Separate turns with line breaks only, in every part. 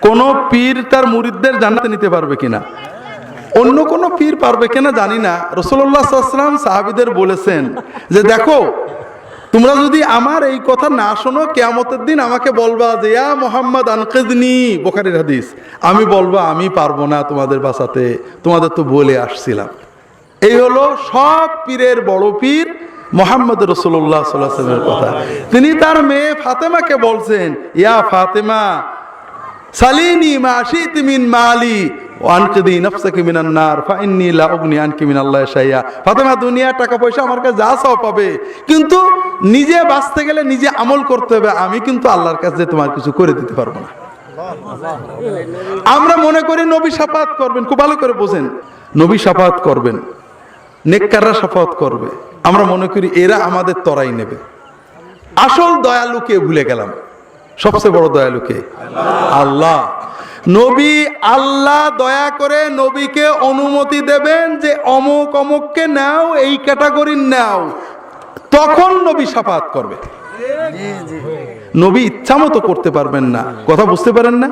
কোন পীর তার মুরিদদের জান্নাতে নিতে পারবে কিনা? অন্য কোন পীর পারবে কিনা জানি না। রাসূলুল্লাহ সাল্লাল্লাহু আলাইহি ওয়াসাল্লাম সাহাবীদের বলেছেন যে দেখো, তোমরা যদি আমার এই কথা না শোনো, কিয়ামতের দিন আমাকে বলবা যে ইয়া মুহাম্মদ আনকিযনি, বুখারীর হাদিস। আমি বলবো আমি পারবো না তোমাদের বাঁচাতে, তোমাদের তো বলে আসছিলাম। এই হলো সব পীরের বড় পীর মুহাম্মদ রাসূলুল্লাহ সাল্লাল্লাহু আলাইহি ওয়াসাল্লামের কথা। তিনি তার মেয়ে ফাতেমাকে বলছেন, ইয়া ফাতেমা সালিনি মা শি'তি মিন মালি ওয়া আনকিদি নাফসাকি মিনান নার ফাইন্নী লা উগনি আনকি মিনাল্লাহি শাইআ। ফাতেমা, দুনিয়ার টাকা পয়সা আমার কাছে যা চাও পাবে, কিন্তু নিজে বাঁচতে গেলে নিজে আমল করতে হবে। আমি কিন্তু আল্লাহর কাছে তোমার কিছু করে দিতে পারবো না। আমরা মনে করি নবী শাফাআত করবেন, খুব ভালো করে বোঝেন, নবী শাফাআত করবেন, নেককাররা শাফাআত করবে। আমরা মনে করি এরা আমাদের তরাই নেবে। আসল দয়ালুকে ভুলে গেলাম। সবচেয়ে বড় দয়ালুকে আল্লাহ। নবী, আল্লাহ দয়া করে নবীকে অনুমতি দেবেন যে অমুক অমুককে নাও, এই ক্যাটাগরির নাও, তখন নবী শাফাআত করবে। নবী ইচ্ছা মতো করতে পারবেন না, কথা বুঝতে পারেন না?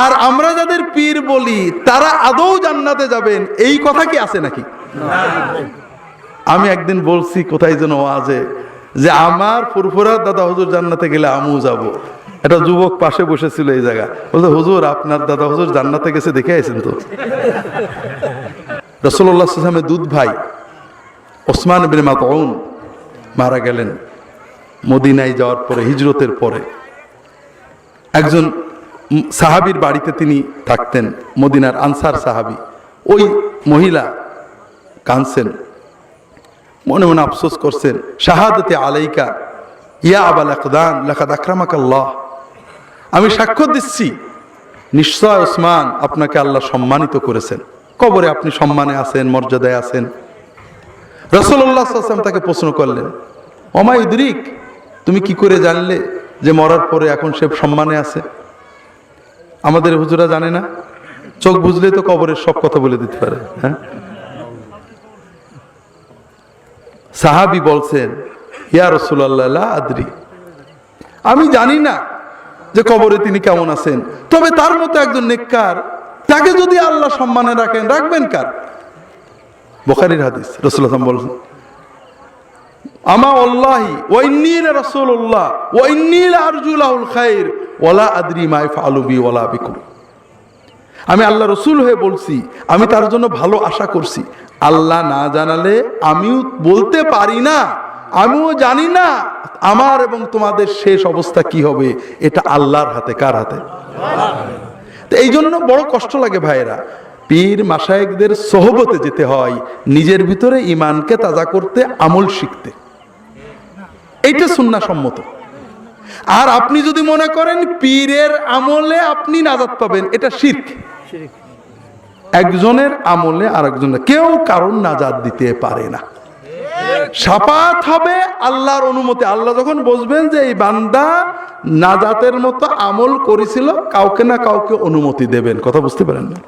আর আমরা যাদের পীর বলি তারা আদৌ জান্নাতে যাবেন, এই কথা কি আছে নাকি? আমি একদিন বলছি কোথায় যেন ওয়াজে, যে আমার ফুরফুরার দাদা হুজুর জান্নাতে গেলে আমিও যাব। একটা যুবক পাশে বসেছিল এই জায়গা, বলতো হুজুর আপনার দাদা হুজুর জান্নাতে গেছে, দেখে আইছেন তো? রাসূলুল্লাহ সাল্লাল্লাহু আলাইহি ওয়াসাল্লামের দুধ ভাই ওসমান ইবনে মাতউন মারা গেলেন মদিনায় যাওয়ার পরে, হিজরতের পরে। একজন সাহাবীর বাড়িতে তিনি থাকতেন, মদিনার আনসার সাহাবী। ওই মহিলা কাঁদছেন, মনে মনে আফসোস করছেন, শাহাদাতে আলাইকা ইয়া আবাল আকদান লাকাদ আকরামাকাল্লাহ, আমি সাক্ষ্য দিচ্ছি নিশ্চয় ওসমান আপনাকে আল্লাহ সম্মানিত করেছেন, কবরে আপনি সম্মানে আছেন, মর্যাদায় আছেন। রাসূলুল্লাহ সাল্লাল্লাহু আলাইহি ওয়াসাল্লাম তাকে প্রশ্ন করলেন, ওমা ইদরিক, তুমি কি করে জানলে যে মরার পরে এখন সে সম্মানে আছে? আমাদের হুজুরা জানে না, চোখ বুঝলে তো কবরের সব কথা বলে দিতে পারে। হ্যাঁ, সাহাবী বলছেন, ইয়া রাসূলুল্লাহ লা আদরি, আমি জানি না যে কবরে তিনি কেমন আছেন, তবে তার মতো একজন নেককার, তাকে যদি আল্লাহ সম্মানে রাখেন, রাখবেন কার? বুখারীর হাদিস। রাসূলুল্লাহ সাল্লাল্লাহু আলাইহি ওয়াসাল্লাম আমা আল্লাহি ওয়া ইন্নী রাসূলুল্লাহ ওয়া ইন্নী আরজু লাহুল খায়র ওয়া লা আদরি মা ইয়াফআলু বি ওয়া লা বিকুম। আমি আল্লাহ রসুল হয়ে বলছি, আমি তার জন্য ভালো আশা করছি। আল্লাহ না জানালে আমিও বলতে পারি না, আমিও জানি না আমার এবং তোমাদের শেষ অবস্থা কি হবে। এটা আল্লাহর হাতে। কার হাতে? তো এই জন্য বড় কষ্ট লাগে ভাইয়েরা, পীর মাশায়েখদের সোহবতে যেতে হয়, নিজের ভিতরে ঈমানকে তাজা করতে, আমল শিখতে। এইটা সুন্নাহ সম্মত। আর আপনি যদি মনে করেন পীরের আমলে আপনি নাজাত পাবেন, এটা শিরক। একজনের আমলে আরেকজনের, কেউ কারণ নাজাত দিতে পারে না। শাফাআত হবে আল্লাহর অনুমতি। আল্লাহ যখন বুঝবেন যে এই বান্দা নাজাতের মতো আমল করেছিল, কাউকে না কাউকে অনুমতি দেবেন। কথা বুঝতে পারেন না?